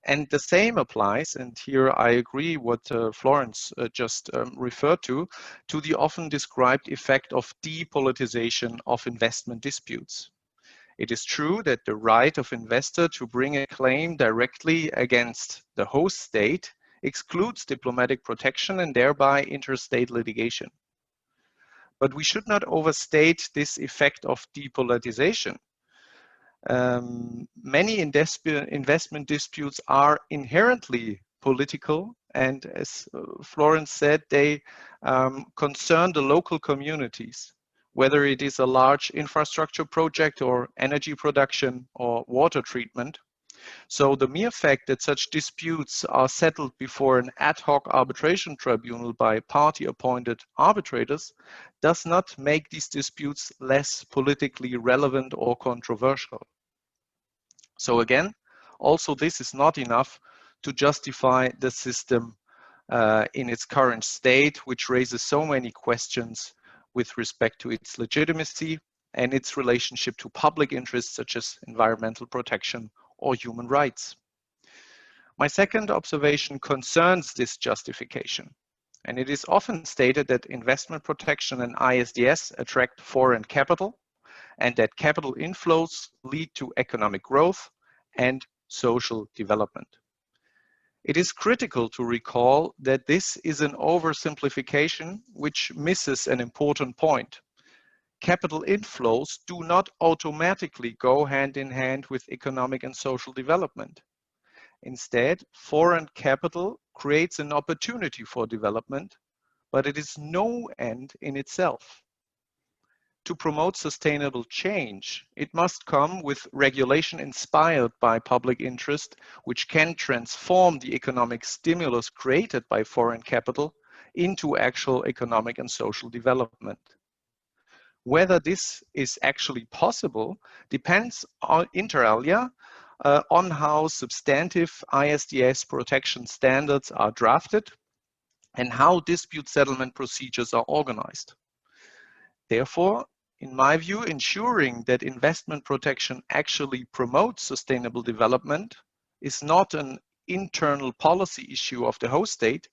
And the same applies, and here I agree what Florence just referred to the often described effect of depolitization of investment disputes. It is true that the right of investor to bring a claim directly against the host state excludes diplomatic protection and thereby interstate litigation. But we should not overstate this effect of depolitization. Many investment disputes are inherently political, and as Florence said, they concern the local communities, whether it is a large infrastructure project or energy production or water treatment. So the mere fact that such disputes are settled before an ad hoc arbitration tribunal by party-appointed arbitrators does not make these disputes less politically relevant or controversial. So again, also this is not enough to justify the system in its current state, which raises so many questions with respect to its legitimacy and its relationship to public interests such as environmental protection or human rights. My second observation concerns this justification, and it is often stated that investment protection and ISDS attract foreign capital and that capital inflows lead to economic growth and social development. It is critical to recall that this is an oversimplification which misses an important point. Capital inflows do not automatically go hand in hand with economic and social development. Instead, foreign capital creates an opportunity for development, but it is no end in itself. To promote sustainable change, it must come with regulation inspired by public interest, which can transform the economic stimulus created by foreign capital into actual economic and social development. Whether this is actually possible depends on, inter alia, on how substantive ISDS protection standards are drafted and how dispute settlement procedures are organized. Therefore, in my view, ensuring that investment protection actually promotes sustainable development is not an internal policy issue of the host state,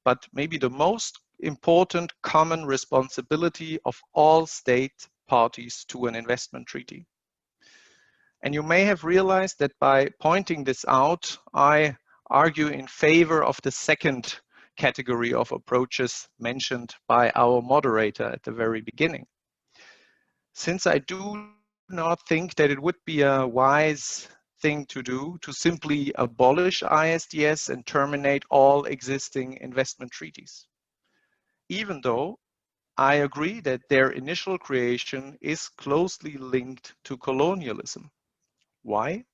but maybe the most important common responsibility of all state parties to an investment treaty. And you may have realized that by pointing this out, I argue in favor of the second category of approaches mentioned by our moderator at the very beginning. Since I do not think that it would be a wise thing to do to simply abolish ISDS and terminate all existing investment treaties. Even though I agree that their initial creation is closely linked to colonialism. Why?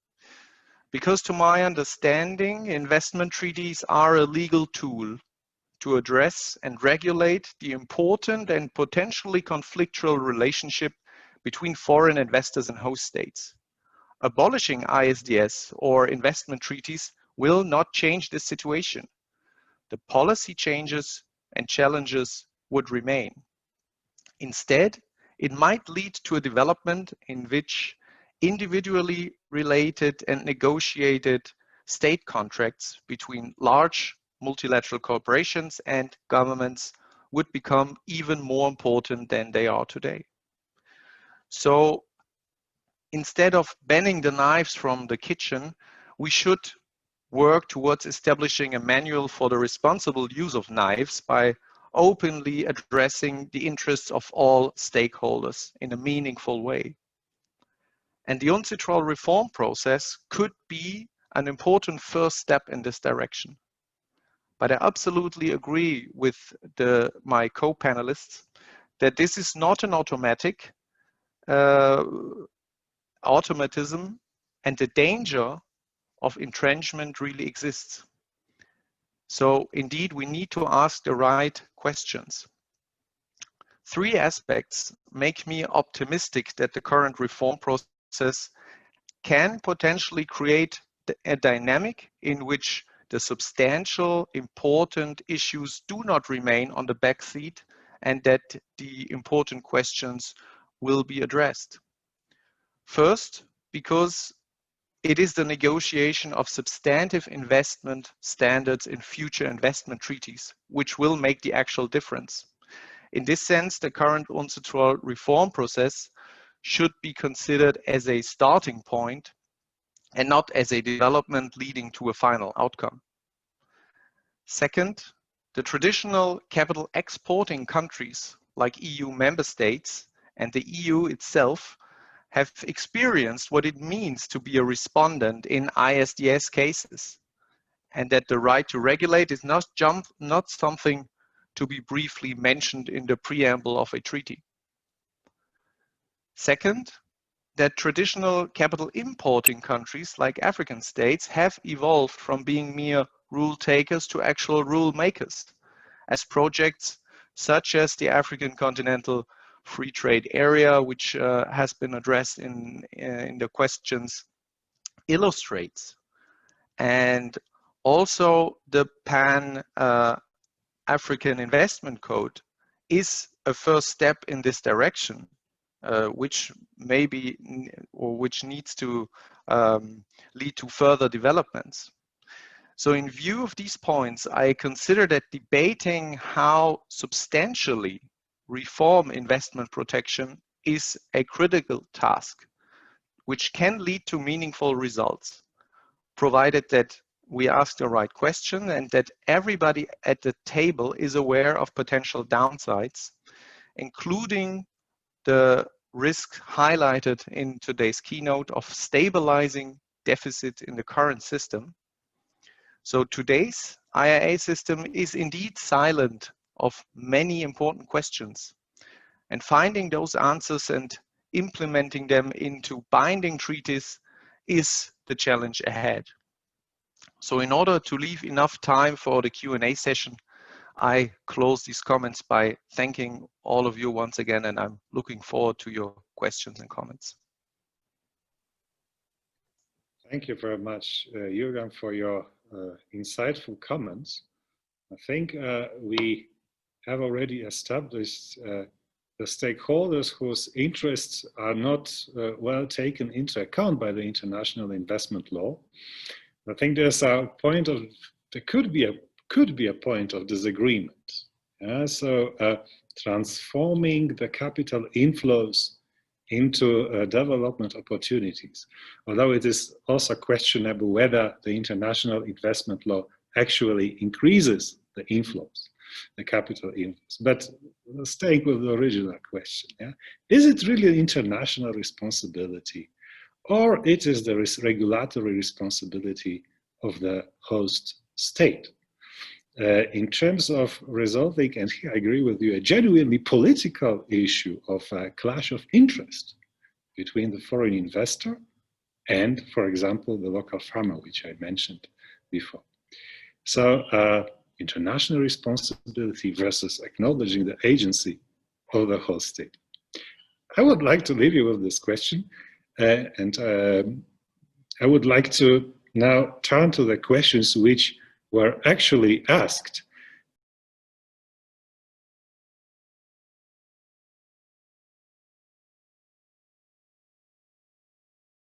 Because to my understanding, investment treaties are a legal tool to address and regulate the important and potentially conflictual relationship between foreign investors and host states. Abolishing ISDS or investment treaties will not change this situation. The policy changes and challenges would remain. Instead, it might lead to a development in which individually related and negotiated state contracts between large multilateral corporations and governments would become even more important than they are today. So instead of banning the knives from the kitchen, we should work towards establishing a manual for the responsible use of knives by openly addressing the interests of all stakeholders in a meaningful way. And the UNCITRAL reform process could be an important first step in this direction. But I absolutely agree with my co-panelists that this is not an automatic automatism, and the danger of entrenchment really exists. So indeed, we need to ask the right questions. Three aspects make me optimistic that the current reform process can potentially create a dynamic in which the substantial, important issues do not remain on the back seat and that the important questions will be addressed. First, because it is the negotiation of substantive investment standards in future investment treaties, which will make the actual difference. In this sense, the current UNCITRAL reform process should be considered as a starting point and not as a development leading to a final outcome. Second, the traditional capital exporting countries like EU member states and the EU itself have experienced what it means to be a respondent in ISDS cases, and that the right to regulate is not something to be briefly mentioned in the preamble of a treaty. Second, that traditional capital importing countries like African states have evolved from being mere rule takers to actual rule makers, as projects such as the African Continental Free Trade Area, which has been addressed in the questions, illustrates. And also the Pan-African Investment Code is a first step in this direction, which needs to lead to further developments. So in view of these points, I consider that debating how substantially reform investment protection is a critical task, which can lead to meaningful results, provided that we ask the right question and that everybody at the table is aware of potential downsides, including the risk highlighted in today's keynote of stabilizing deficit in the current system. So today's IIA system is indeed silent of many important questions, and finding those answers and implementing them into binding treaties is the challenge ahead. So in order to leave enough time for the Q&A session, I close these comments by thanking all of you once again, and I'm looking forward to your questions and comments. Thank you very much, Julien, for your insightful comments. I think we have already established the stakeholders whose interests are not well taken into account by the international investment law. I think there's a point of, there could be a point of disagreement. So transforming the capital inflows into development opportunities, although it is also questionable whether the international investment law actually increases the inflows, the capital inflows. But staying with the original question, is it really an international responsibility, or it is the regulatory responsibility of the host state? In terms of resolving, and here I agree with you, a genuinely political issue of a clash of interest between the foreign investor and, for example, the local farmer, which I mentioned before. So international responsibility versus acknowledging the agency of the host state. I would like to leave you with this question, and I would like to now turn to the questions which were actually asked